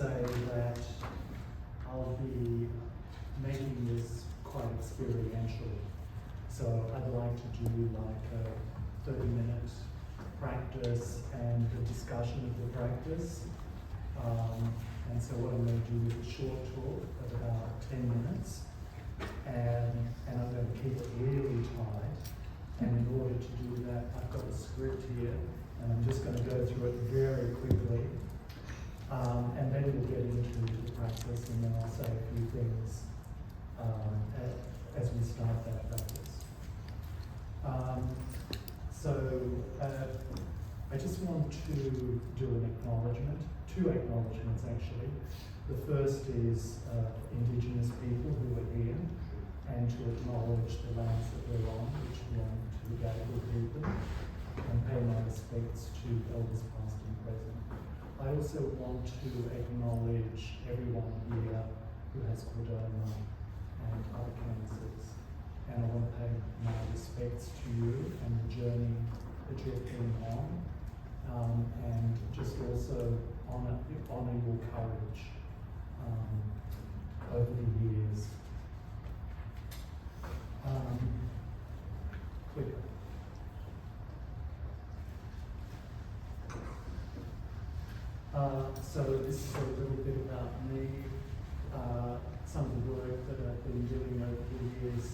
say that I'll be making this quite experiential. So I'd like to do like a 30-minute practice and a discussion of the practice. And so what I'm going to do is a short talk of about 10 minutes. And I'm going to keep it really tight. And in order to do that, I've got a script here, and I'm just going to go through it very quickly. And then we'll get into the practice, and then I'll say a few things as we start that practice. I just want to do an acknowledgement, two acknowledgements actually. The first is Indigenous people who are here, and to acknowledge the lands that we're on, which belong to the Gadigal people, and pay my respects to elders past and present. I also want to acknowledge everyone here who has chordoma and other cancers, and I want to pay my respects to you and the journey that you've been on, and just also honour your courage over the years. Quicker. So this is a little bit about me, some of the work that I've been doing over the years,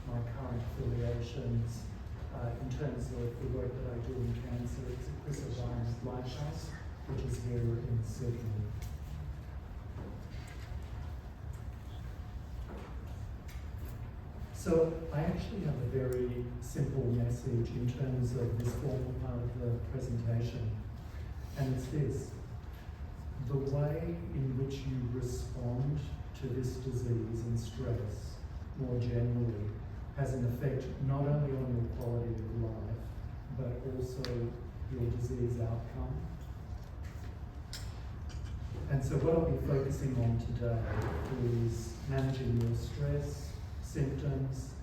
my current affiliations, in terms of the work that I do in cancer. It's a Chris O'Brien's Lifehouse, which is here in Sydney. So I actually have a very simple message in terms of this formal part of the presentation, and it's this: the way in which you respond to this disease and stress more generally has an effect not only on your quality of life, but also your disease outcome. And so what I'll be focusing on today is managing your stress, symptoms,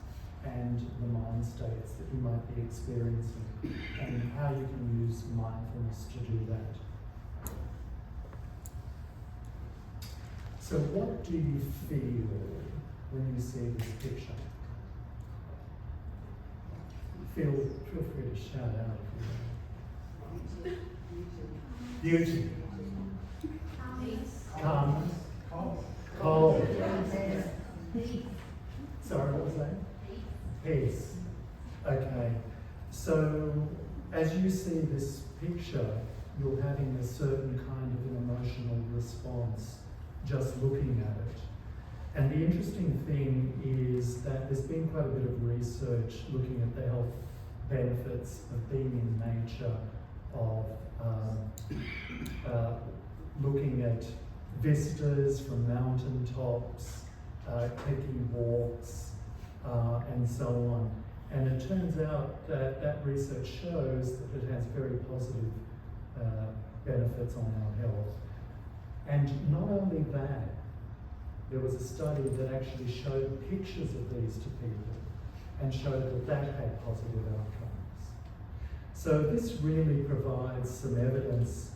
and the mind states that you might be experiencing, and how you can use mindfulness to do that. So what do you feel when you see this picture? Feel free to shout out if you want. Beauty. Calmness. Cold. Sorry, what was that? Peace. Okay. So as you see this picture, you're having a certain kind of an emotional response just looking at it. And the interesting thing is that there's been quite a bit of research looking at the health benefits of being in nature, of looking at vistas from mountain tops, taking walks, and so on. And it turns out that that research shows that it has very positive benefits on our health. And not only that, there was a study that actually showed pictures of these to people and showed that that had positive outcomes. So this really provides some evidence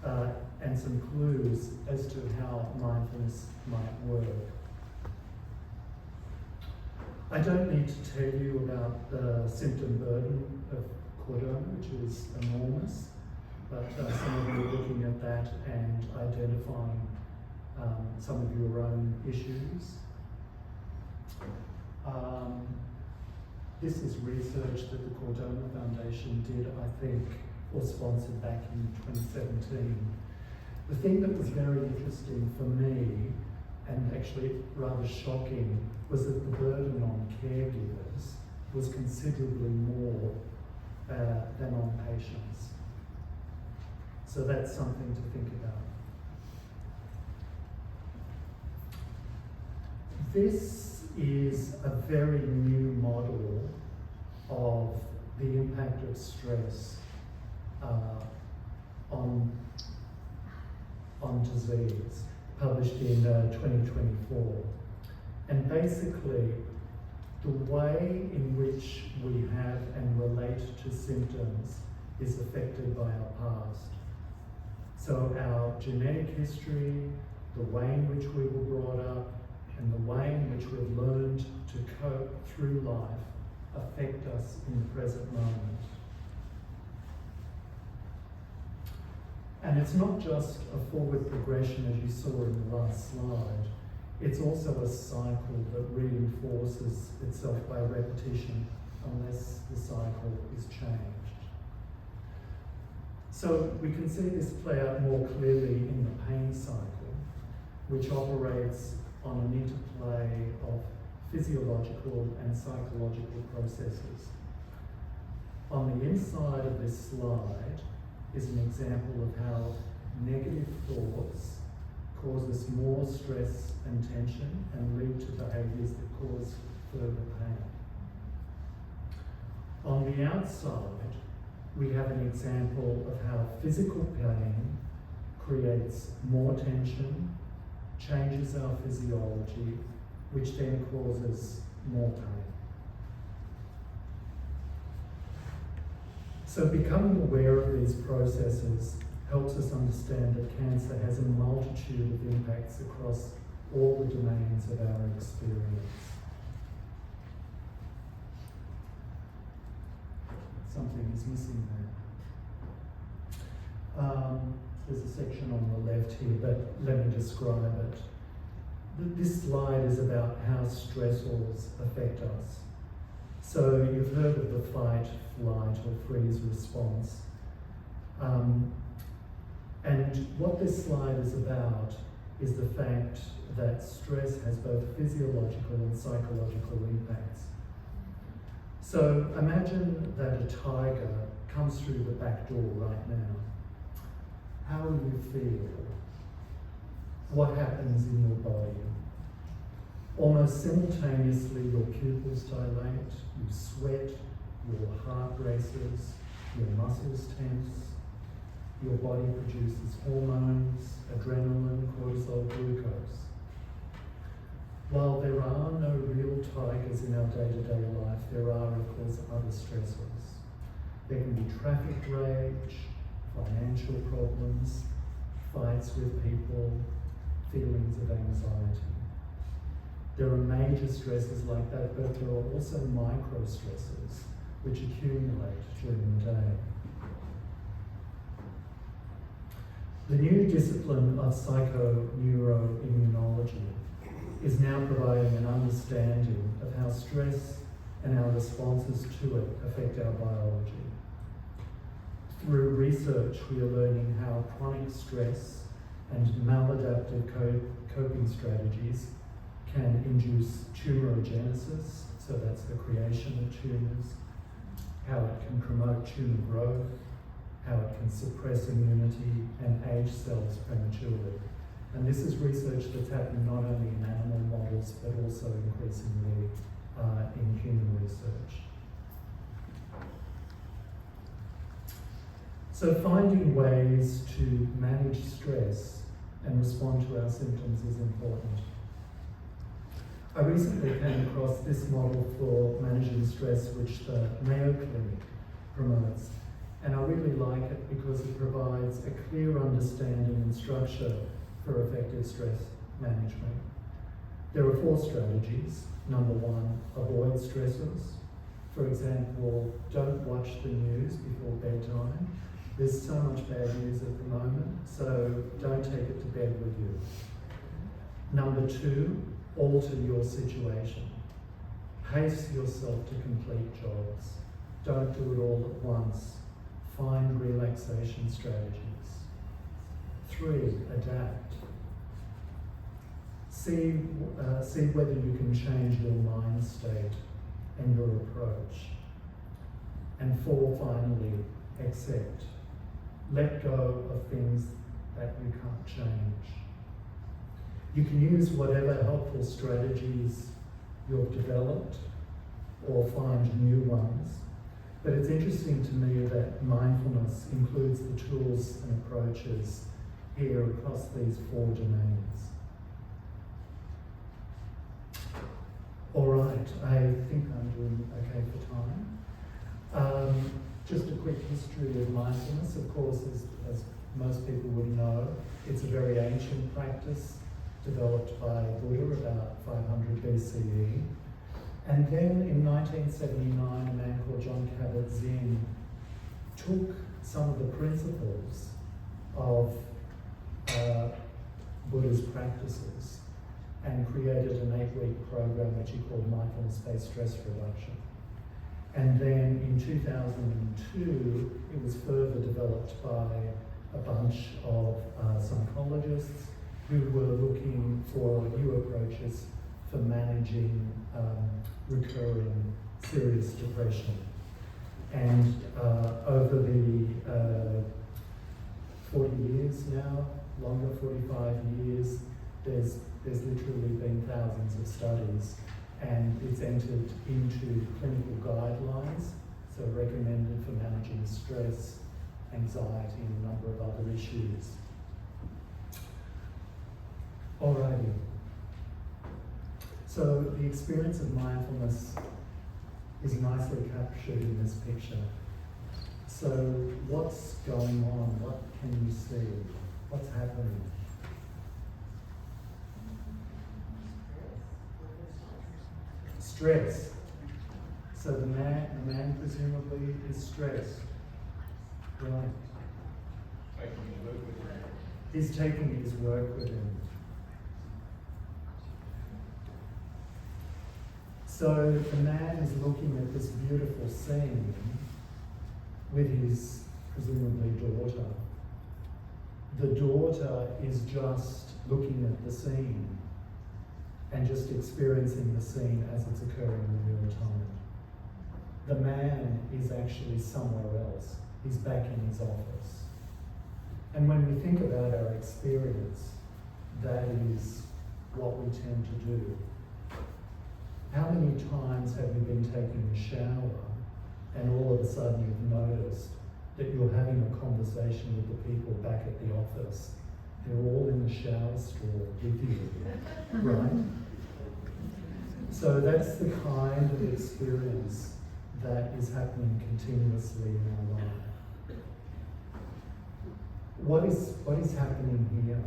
and some clues as to how mindfulness might work. I don't need to tell you about the symptom burden of chordoma, which is enormous, but some of you are looking at that and identifying some of your own issues. This is research that the Chordoma Foundation did, I think, or sponsored back in 2017. The thing that was very interesting for me, and actually rather shocking, was that the burden on caregivers was considerably more than on patients. So that's something to think about. This is a very new model of the impact of stress on disease, published in 2024. And basically, the way in which we have and relate to symptoms is affected by our past. So our genetic history, the way in which we were brought up, and the way in which we've learned to cope through life affect us in the present moment. And it's not just a forward progression as you saw in the last slide, it's also a cycle that reinforces itself by repetition unless the cycle is changed. So we can see this play out more clearly in the pain cycle, which operates on an interplay of physiological and psychological processes. On the inside of this slide is an example of how negative thoughts cause us more stress and tension and lead to behaviours that cause further pain. On the outside, we have an example of how physical pain creates more tension, changes our physiology, which then causes more pain. So becoming aware of these processes helps us understand that cancer has a multitude of impacts across all the domains of our experience. Something is missing there. There's a section on the left here, but let me describe it. This slide is about how stressors affect us. So you've heard of the fight, flight, or freeze response. And what this slide is about is the fact that stress has both physiological and psychological impacts. So imagine that a tiger comes through the back door right now. How will you feel? What happens in your body? Almost simultaneously, your pupils dilate, you sweat, your heart races, your muscles tense, your body produces hormones, adrenaline, cortisol, glucose. While there are no real tigers in our day-to-day life, there are, of course, other stressors. There can be traffic rage, financial problems, fights with people, feelings of anxiety. There are major stresses like that, but there are also micro stresses which accumulate during the day. The new discipline of psychoneuroimmunology is now providing an understanding of how stress and our responses to it affect our biology. Through research, we are learning how chronic stress and maladaptive coping strategies can induce tumorigenesis, so that's the creation of tumours, how it can promote tumour growth, how it can suppress immunity and age cells prematurely. And this is research that's happening not only in animal models, but also increasingly in human research. So finding ways to manage stress and respond to our symptoms is important. I recently came across this model for managing stress which the Mayo Clinic promotes, and I really like it because it provides a clear understanding and structure for effective stress management. There are 4 strategies. Number 1, avoid stressors. For example, don't watch the news before bedtime. There's so much bad news at the moment, so don't take it to bed with you. Number 2, alter your situation. Pace yourself to complete jobs. Don't do it all at once. Find relaxation strategies. 3, adapt. See whether you can change your mind state and your approach. And 4, finally, accept. Let go of things that you can't change. You can use whatever helpful strategies you've developed or find new ones. But it's interesting to me that mindfulness includes the tools and approaches here across these 4 domains. All right, I think I'm doing okay for time. Just a quick history of mindfulness. Of course, as most people would know. It's a very ancient practice developed by Buddha about 500 BCE. And then in 1979, a man called John Kabat-Zinn took some of the principles of Buddha's practices and created an 8-week program which he called mindfulness-based stress reduction. And then in 2002, it was further developed by a bunch of psychologists who were looking for new approaches for managing recurring serious depression. And over the 40 years now, longer, 45 years, there's literally been thousands of studies, and it's entered into clinical guidelines, so recommended for managing stress, anxiety, and a number of other issues. Alrighty. So the experience of mindfulness is nicely captured in this picture. So what's going on? What can you see? What's happening? Stress. So the man presumably is stressed. Right. He's taking his work with him. So the man is looking at this beautiful scene with his, presumably, daughter. The daughter is just looking at the scene and just experiencing the scene as it's occurring in real time. The man is actually somewhere else. He's back in his office. And when we think about our experience, that is what we tend to do. How many times have you been taking a shower and all of a sudden you've noticed that you're having a conversation with the people back at the office? They're all in the shower stall with you, right? So that's the kind of experience that is happening continuously in our life. What is happening here?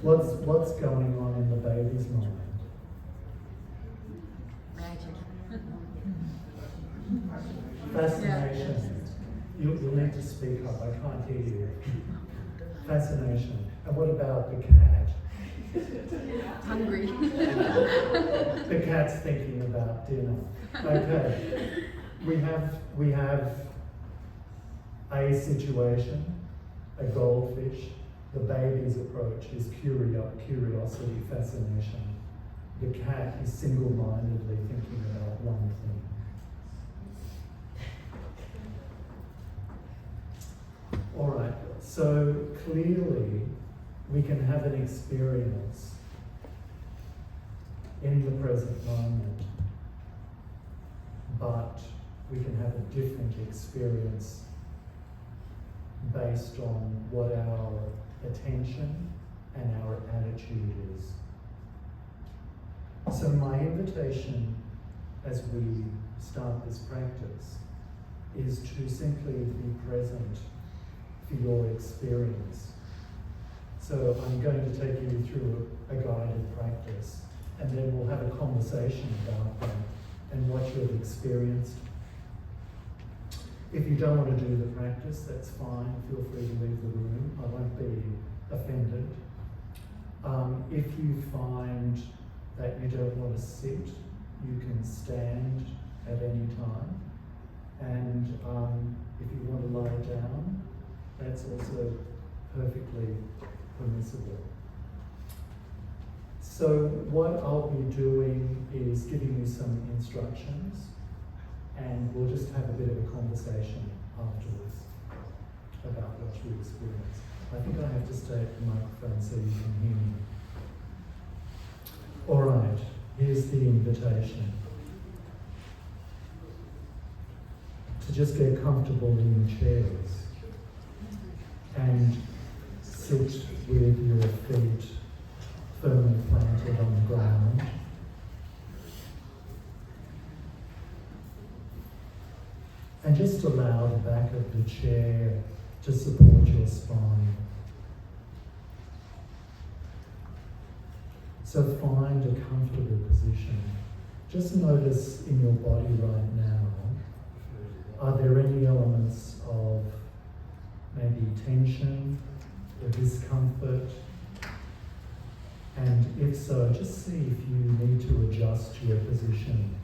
What's going on in the baby's mind? Magic. Fascination. You'll need to speak up, I can't hear you. Fascination. And what about the cat? Hungry. The cat's thinking about dinner. Okay. We have a situation, a goldfish. The baby's approach is curiosity, fascination. The cat is single-mindedly thinking about one thing. All right, so clearly we can have an experience in the present moment, but we can have a different experience based on what our attention and our attitude is. So my invitation as we start this practice is to simply be present for your experience. So I'm going to take you through a guided practice, and then we'll have a conversation about that and what you've experienced. If you don't want to do the practice, that's fine. Feel free to leave the room. I won't be offended. If you find that you don't want to sit, you can stand at any time. And if you want to lie down, that's also perfectly permissible. So what I'll be doing is giving you some instructions, and we'll just have a bit of a conversation afterwards about what you experience. I think I have to stay at the microphone so you can hear me. All right, here's the invitation. To just get comfortable in your chairs and sit with your feet firmly planted on the ground. And just allow the back of the chair to support your spine. So find a comfortable position. Just notice in your body right now, are there any elements of maybe tension or discomfort? And if so, just see if you need to adjust your position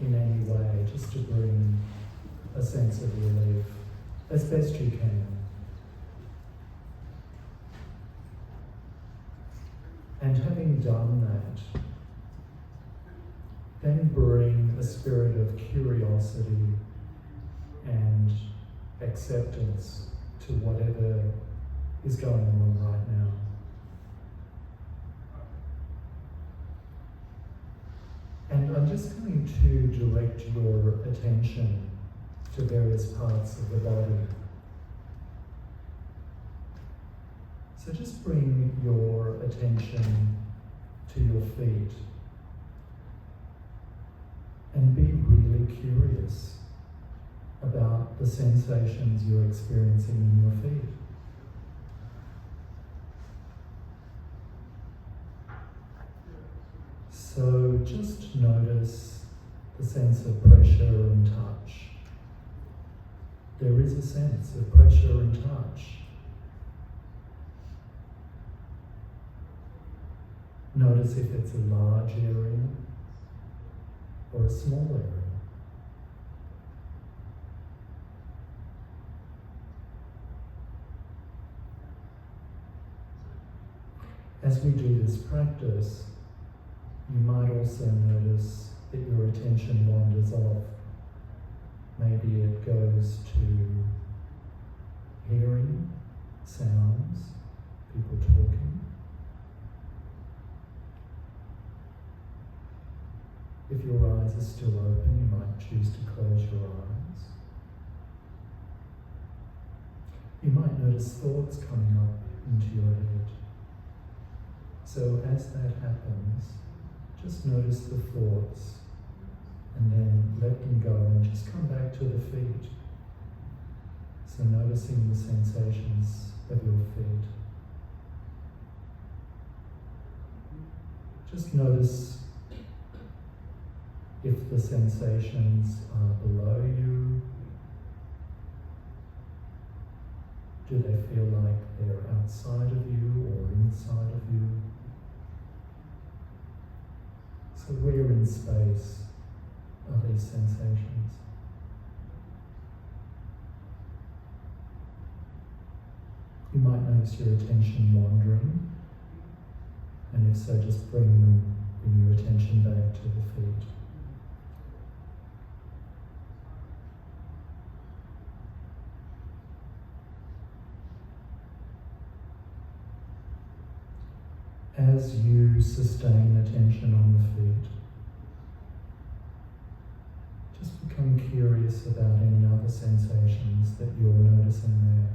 in any way, just to bring a sense of relief as best you can. And having done that, then bring a spirit of curiosity and acceptance to whatever is going on right now. And I'm just going to direct your attention to various parts of the body. So just bring your attention to your feet and be really curious about the sensations you're experiencing in your feet. So just notice the sense of pressure and touch. There is a sense of pressure and touch. Notice if it's a large area or a small area. As we do this practice, you might also notice that your attention wanders off. Maybe it goes to hearing sounds, people talking. If your eyes are still open, you might choose to close your eyes. You might notice thoughts coming up into your head. So as that happens, just notice the thoughts and then let them go and just come back to the feet. So noticing the sensations of your feet. Just notice if the sensations are below you. Do they feel like they're outside of you or inside of you? So where in space are these sensations? You might notice your attention wandering, and if so, just bring your attention back to the feet. As you sustain attention on the feet, just become curious about any other sensations that you're noticing there.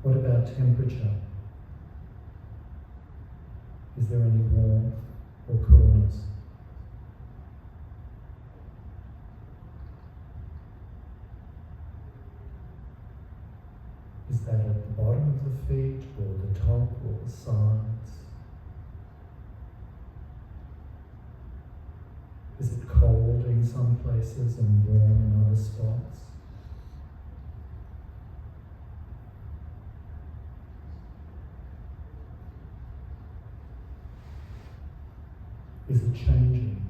What about temperature? Is there any warmth or coolness? Is that at the bottom of the feet, or the top, or the sides? Is it cold in some places and warm in other spots? Is it changing?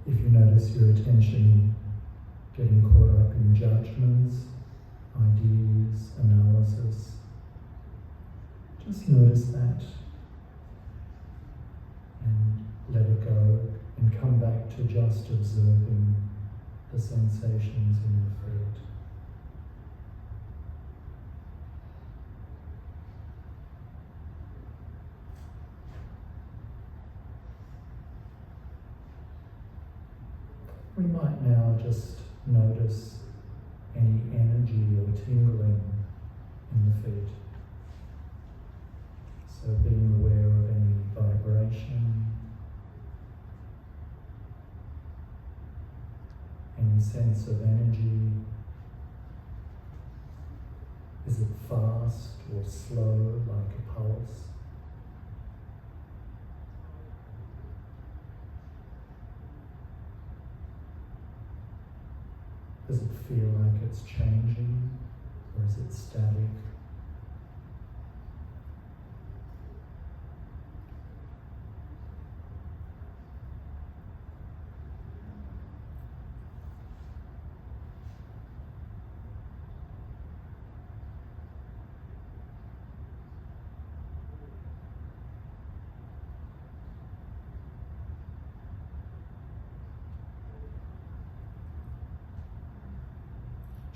If you notice your attention getting caught up in judgments, ideas, analysis, just notice that and let it go and come back to just observing the sensations in your feet. We might now just notice any energy or tingling Is it fast or slow, like a pulse? Does it feel like it's changing, or is it static?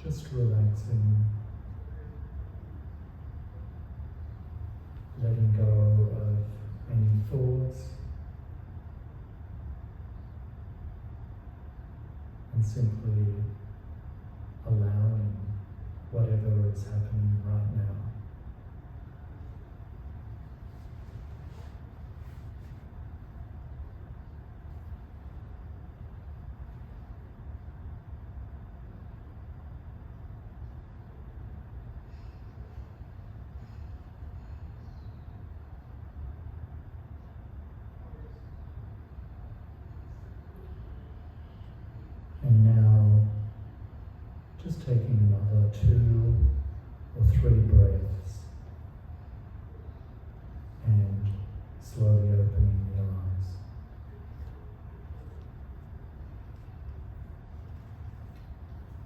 Just relaxing, letting go of any thoughts, and simply allowing whatever is happening right now. And now, just taking another 2 or 3 breaths and slowly opening the eyes.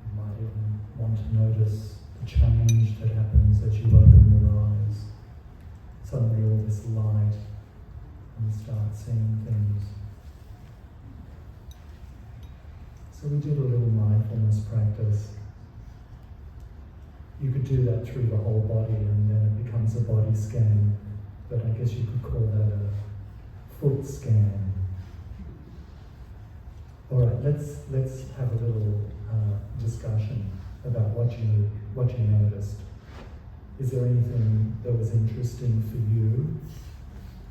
You might even want to notice the change that happens as you open your eyes. Suddenly all this light, and you start seeing things. So we did a little mindfulness practice. You could do that through the whole body and then it becomes a body scan, but I guess you could call that a foot scan. All right, let's have a little discussion about what you noticed. Is there anything that was interesting for you,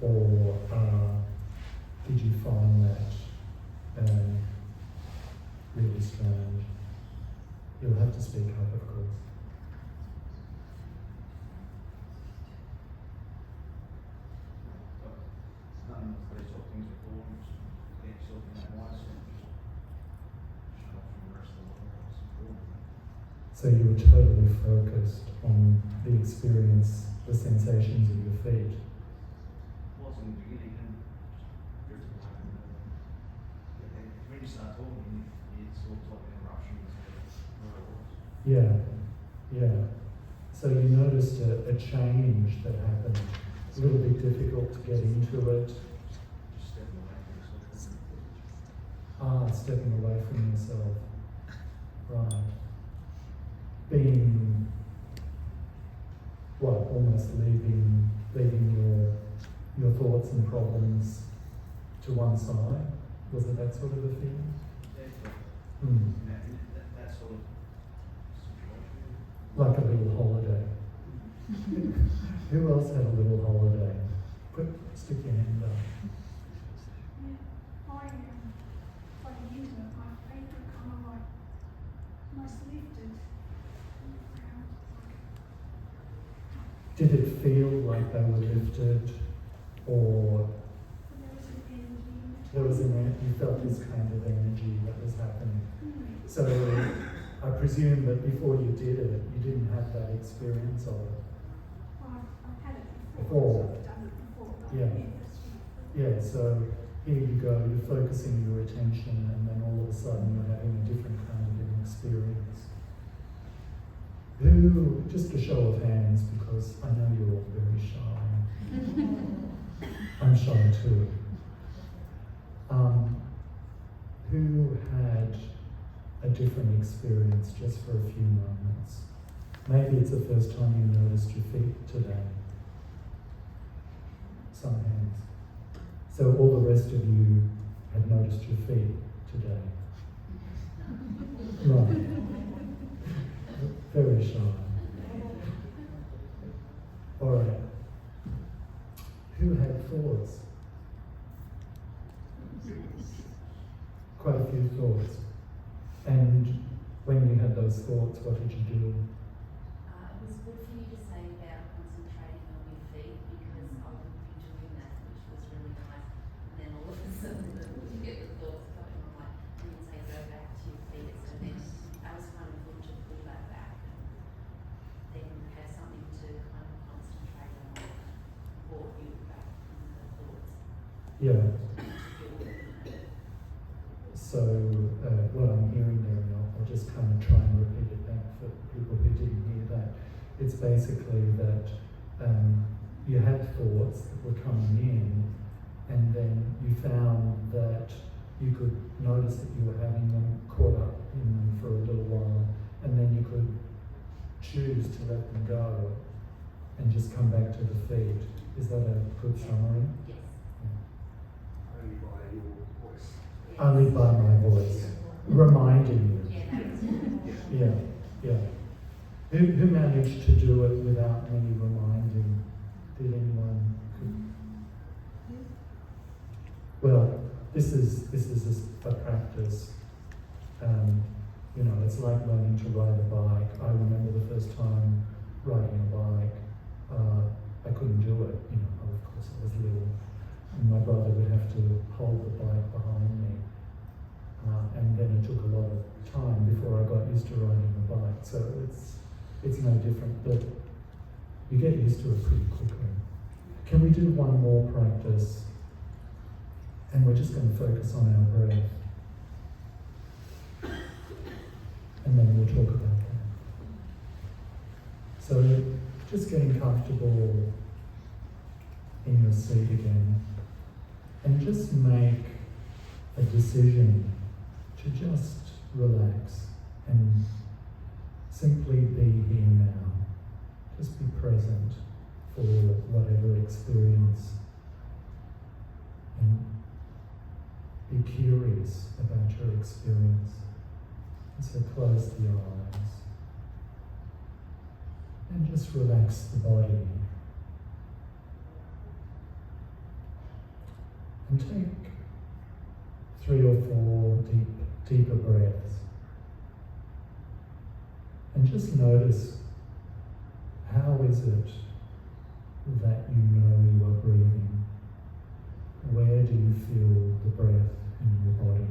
or did you find that really strange? You'll have to speak up, of course. They saw things before, they saw things once, and just shut off from the rest of the world. So you were totally focused on the experience, the sensations of your feet. Was in the beginning, and just drifted away. When you start talking, it's sort of like interruptions where it was. Yeah, yeah. So you noticed a change that happened. It's a little bit difficult to get into it. Just stepping away from yourself. Stepping away from yourself. Right. Being, what, almost leaving your thoughts and problems to one side? Was it that sort of a feeling? That sort of situation. Like a little holiday. Who else had a little holiday? Stick your hand up. By the end of it, my feet were kind of like almost lifted. Did it feel like they were lifted, or There was an energy. there was you felt this kind of energy that was happening? So I presume that before you did it, you didn't have that experience of it. I've had it Before. before. So I've done it before. But Yeah. that's right. Yeah, so here you go, you're focusing your attention, and then all of a sudden you're having a different kind of an experience. Who, just a show of hands, because I know you're all very shy. I'm shy too. Who had a different experience just for a few moments? Maybe it's the first time you noticed your feet today. Some hands. So all the rest of you had noticed your feet today. Right. Very shy. All right. Who had thoughts? Quite a few thoughts. And when you had those thoughts, what did you do? It was good for you to say about concentrating on your feet because I would be doing that, which was really nice. And then all of a sudden, you get the thoughts coming on, like, and you'd say, go back to your feet. So then that was kind of good to pull that back and then have something to kind of concentrate on that brought you back from the thoughts. Yeah. So what I'm hearing there, and I'll just kind of try and repeat it back for people who didn't hear that. It's basically that you had thoughts that were coming in, and then you found that you could notice that you were having them, caught up in them for a little while, and then you could choose to let them go and just come back to the feet. Is that a good summary? Yes. Only by your voice. Only by my voice, reminding you. Yeah, that was Yeah, yeah. Who managed to do it without any reminding? Did anyone? Well, this is a practice. You know, it's like learning to ride a bike. I remember the first time riding a bike. I couldn't do it. You know, of course I was little, and my brother would have to hold the bike behind me. And then it took a lot of time before I got used to riding the bike. So it's no different, but you get used to it pretty quickly. Can we do one more practice? And we're just going to focus on our breath. And then we'll talk about that. So just getting comfortable in your seat again. And just make a decision to just relax and simply be here now. Just be present for whatever experience and be curious about your experience. And so close the eyes and just relax the body. And take 3 or 4 deeper breaths. And just notice, how is it that you know you are breathing? Where do you feel the breath in your body?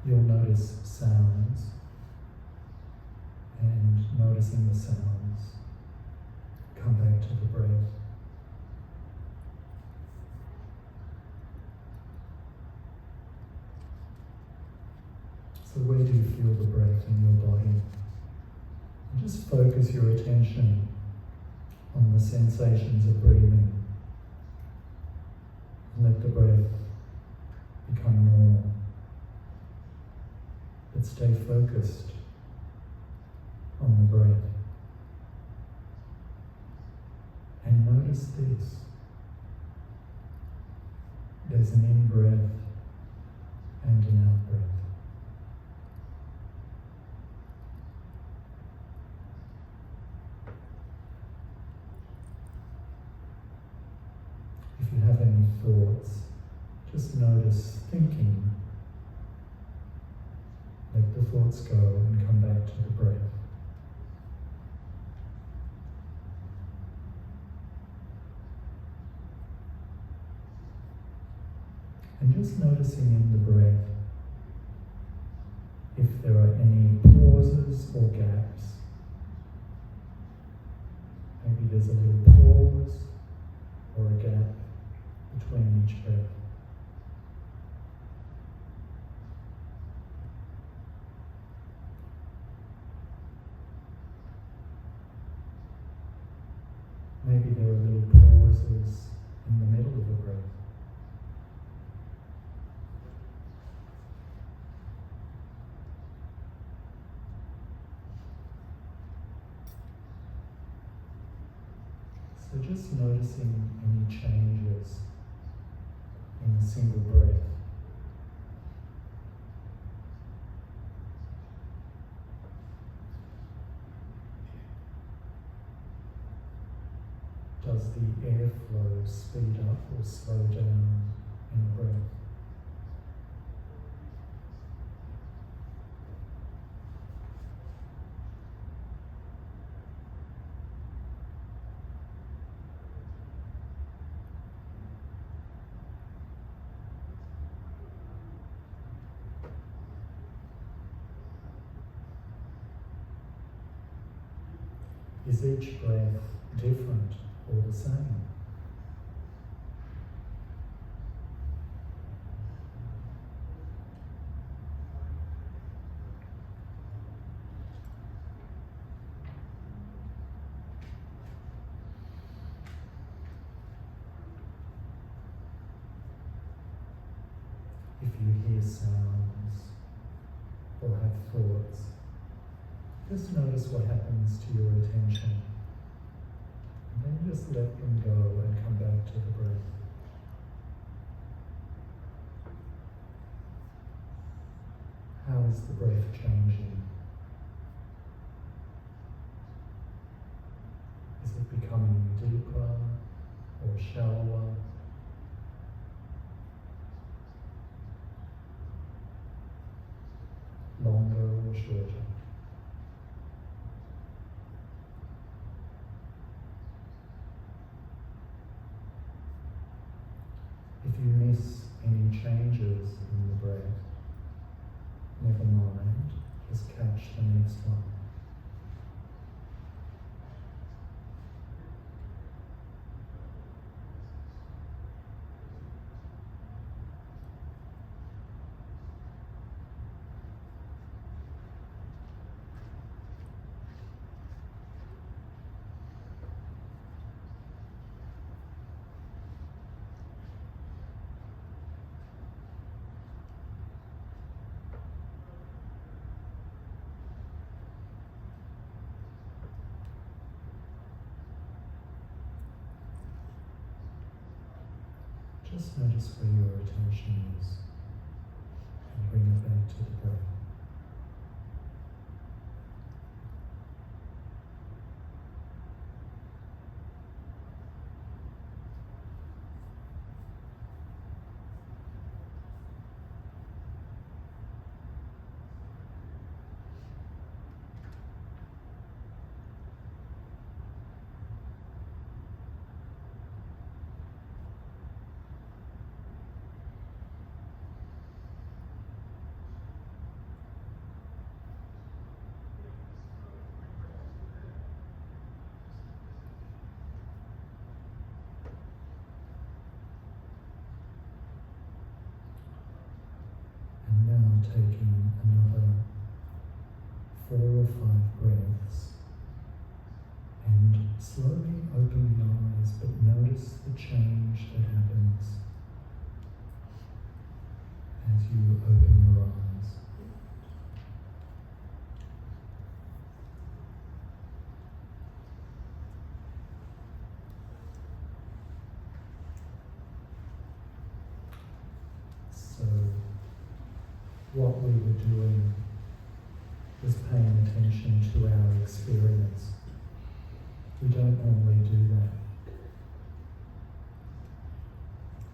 You'll notice sounds, and noticing the sounds, come back to the breath. So where do you feel the breath in your body? And just focus your attention on the sensations of breathing. And let the breath become normal. But stay focused on the breath. And notice this. There's an in-breath and an out-breath. If you have any thoughts, just notice thinking. Let the thoughts go and come back to the breath. And just noticing in the breath if there are any pauses or gaps. Maybe there's a little pause or a gap between each breath. Maybe there are little pauses in the middle of the breath. So just noticing any changes in a single breath. Does the airflow speed up or slow down in the breath? Is each breath different or the same? If you hear sounds or have thoughts, just notice what happens to your attention. And then just let them go and come back to the breath. How is the breath changing? Is it becoming deeper or shallower? Longer or shorter? If you miss any changes in the breath, never mind, just catch the next one. Just notice where your attention is and bring it back to the breath. And now taking another 4 or 5 breaths and slowly open the eyes, but notice the change that happens as you open your eyes. So what we were doing was paying attention to our experience. We don't normally do that.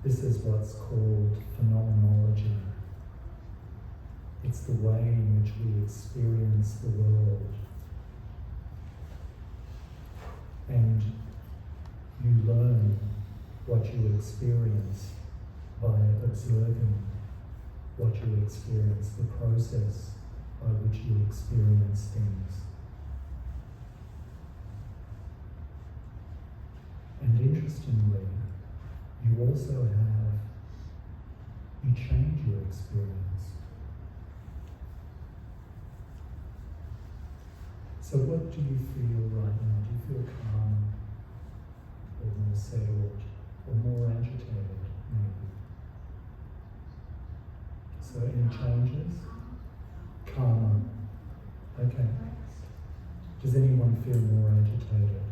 This is what's called phenomenology. It's the way in which we experience the world. And you learn what you experience by observing what you experience, the process by which you experience things. And interestingly, you also you change your experience. So what do you feel right now? Do you feel calm, or more settled, or more agitated, maybe? So any changes? Calmer. Okay. Does anyone feel more agitated?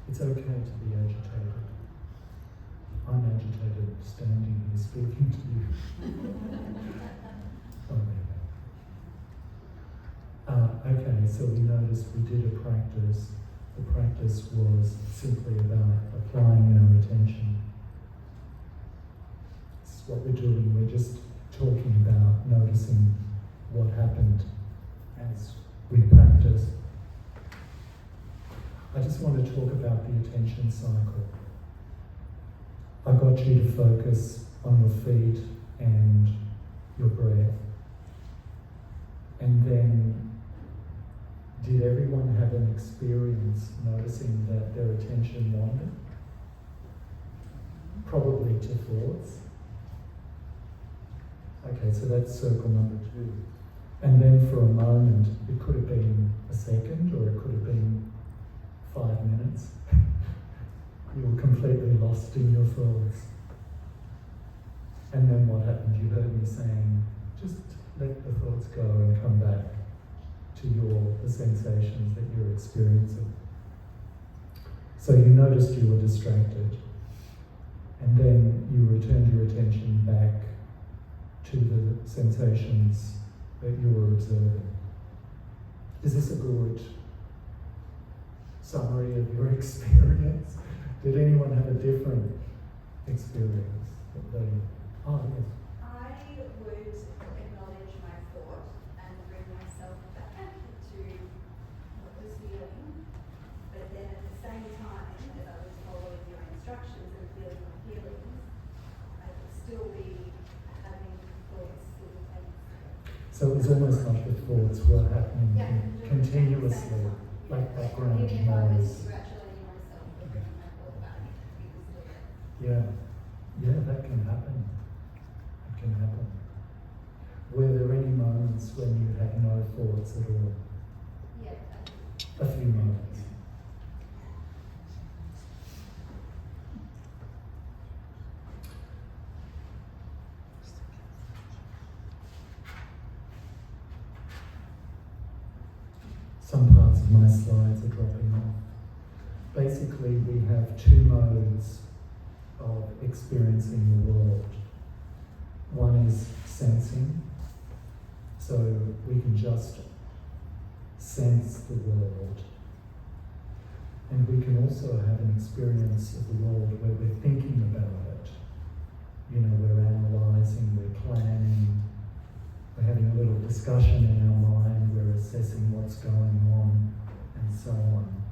It's okay to be agitated. I'm agitated standing here speaking to you. Okay, so we noticed we did a practice The practice was simply about applying our attention. It's what we're doing. We're just talking about noticing what happened as we practice. I just want to talk about the attention cycle. I got you to focus on your feet and your breath. And then, did everyone have an experience noticing that their attention wandered? Probably to thoughts. Okay, so that's circle number 2. And then for a moment, it could have been a second or it could have been 5 minutes. You were completely lost in your thoughts. And then what happened? You heard me saying, just let the thoughts go and come back to the sensations that you're experiencing. So you noticed you were distracted, and then you returned your attention back to the sensations that you were observing. Is this a good summary of your experience? Did anyone have a different experience? Oh, yes. I would acknowledge my thought and bring myself back to what was feeling, but then at the same time, as I was following your instructions and feeling my feelings, I would still be having thoughts simultaneously. So it was almost like the thoughts were happening continuously, like background Even if I was noise. congratulating myself for bringing my thought back, it was still there. Yeah, that can happen. It can happen. Were there any moments when you had no thoughts at all? Yeah. A few moments. Some parts of my slides are dropping off. Basically, we have 2 modes of experiencing the world. One is sensing, so we can just sense the world. And we can also have an experience of the world where we're thinking about it. You know, we're analysing, we're planning, we're having a little discussion in our mind, we're assessing what's going on, and so on.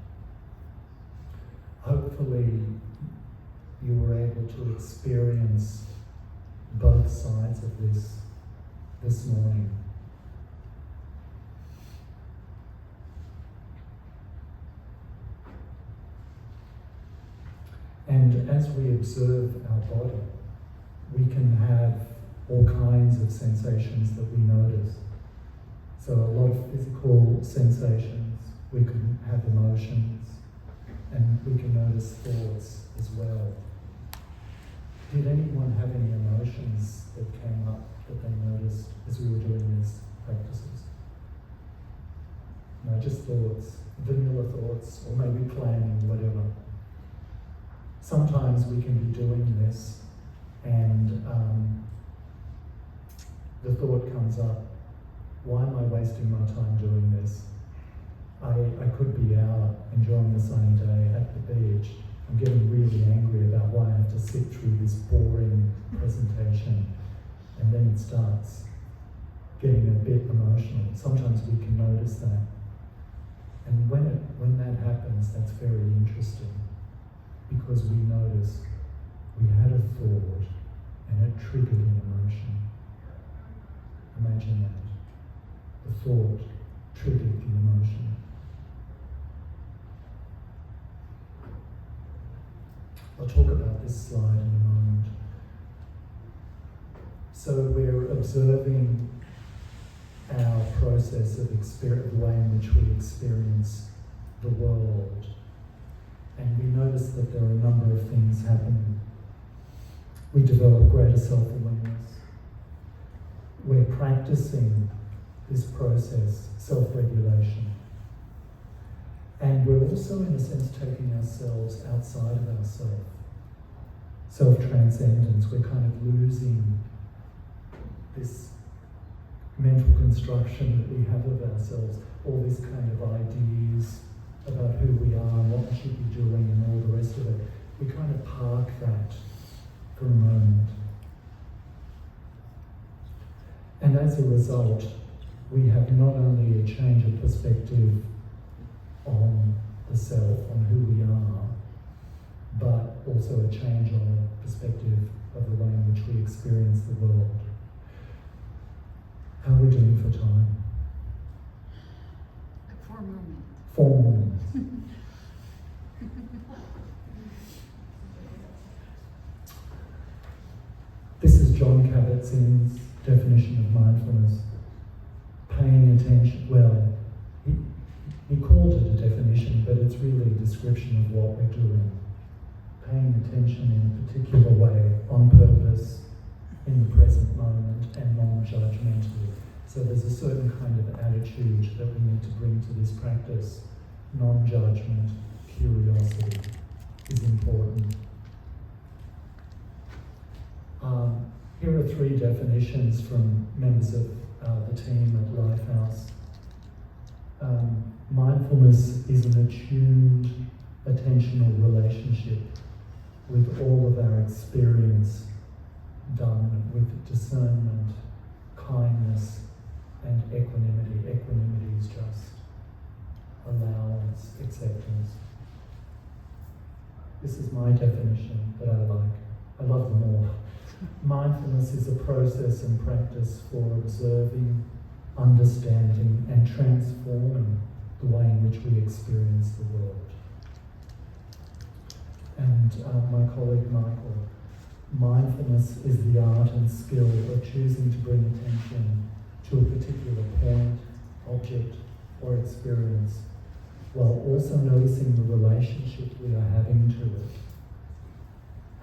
Hopefully, you were able to experience both sides of this morning. And as we observe our body, we can have all kinds of sensations that we notice. So a lot of physical sensations, we can have emotions, and we can notice thoughts as well. Did anyone have any emotions that came up that they noticed as we were doing these practices? No, just thoughts, vanilla thoughts, or maybe planning, whatever. Sometimes we can be doing this and the thought comes up, why am I wasting my time doing this? I could be out enjoying the sunny day at the beach. I'm getting really angry about why I have to sit through this boring presentation. And then it starts getting a bit emotional. Sometimes we can notice that. And when that happens, that's very interesting, because we notice we had a thought and it triggered an emotion. Imagine that. The thought triggered the emotion. I'll talk about this slide in a moment. So we're observing our process of experience, the way in which we experience the world. And we notice that there are a number of things happening. We develop greater self-awareness. We're practicing this process, self-regulation. And we're also, in a sense, taking ourselves outside of ourselves. Self-transcendence. We're kind of losing this mental construction that we have of ourselves, all these kind of ideas about who we are and what we should be doing and all the rest of it, we kind of park that for a moment. And as a result, we have not only a change of perspective on the self, on who we are, but also a change on the perspective of the way in which we experience the world. How are we doing for time? 4 moments. 4 moments. This is John Kabat-Zinn's definition of mindfulness. Paying attention, well, he called it a definition, but it's really a description of what we're doing. Paying attention in a particular way, on purpose, in the present moment, and non-judgmentally. So there's a certain kind of attitude that we need to bring to this practice. Non-judgment, curiosity is important. Here are 3 definitions from members of the team at Lifehouse. Mindfulness is an attuned, attentional relationship with all of our experience done with discernment, kindness, and equanimity. Equanimity is just allowance, acceptance. This is my definition that I like. I love them all. Mindfulness is a process and practice for observing, understanding, and transforming the way in which we experience the world. And my colleague Michael, mindfulness is the art and skill of choosing to bring attention to a particular point, object, or experience, while also noticing the relationship we are having to it.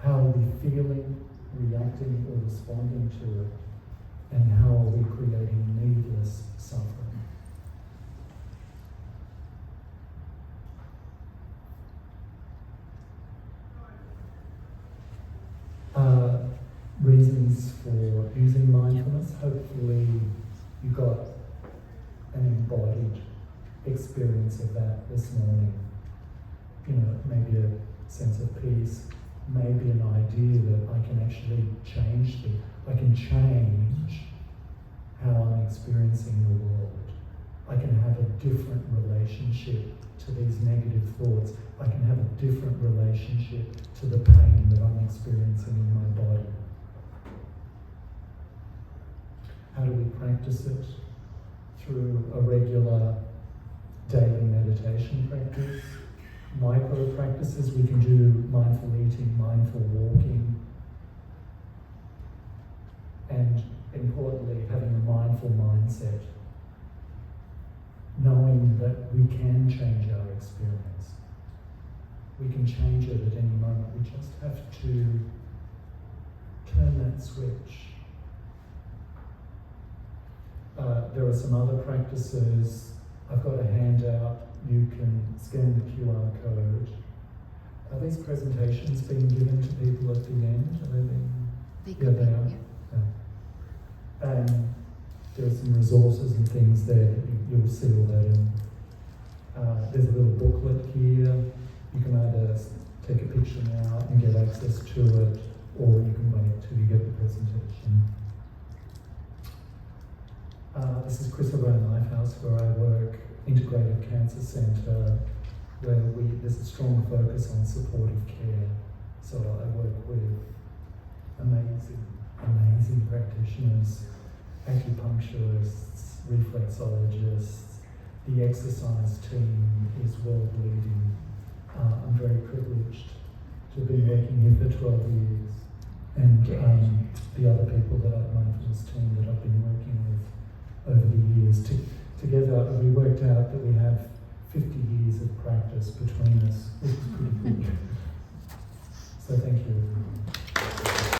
How are we feeling, reacting, or responding to it? And how are we creating needless suffering? Reasons for using mindfulness. Hopefully you got an embodied experience of that this morning. You know, maybe a sense of peace, maybe an idea that I can actually change things. I can change how I'm experiencing the world. I can have a different relationship to these negative thoughts. I can have a different relationship to the pain that I'm experiencing in my body. How do we practice it? Through a regular daily meditation practice. Micro practices, we can do mindful eating, mindful walking, and importantly, having a mindful mindset, knowing that we can change our experience. We can change it at any moment. We just have to turn that switch. There are some other practices. I've got a handout. You can scan the QR code. Are these presentations being given to people at the end? Are they being? They could they be, are. yeah. And there are some resources and things there that you'll see all that in. There's a little booklet here. You can either take a picture now and get access to it, or you can wait till you get the presentation. This is Chris around Lifehouse, where I work, Integrative Cancer Centre, where there's a strong focus on supportive care. So I work with amazing practitioners, acupuncturists, reflexologists. The exercise team is world leading. I'm very privileged to have been working here for 12 years. And the other people that I've mindfulness team that I've been working with over the years. Together, we worked out that we have 50 years of practice between us, which is pretty good. So thank you.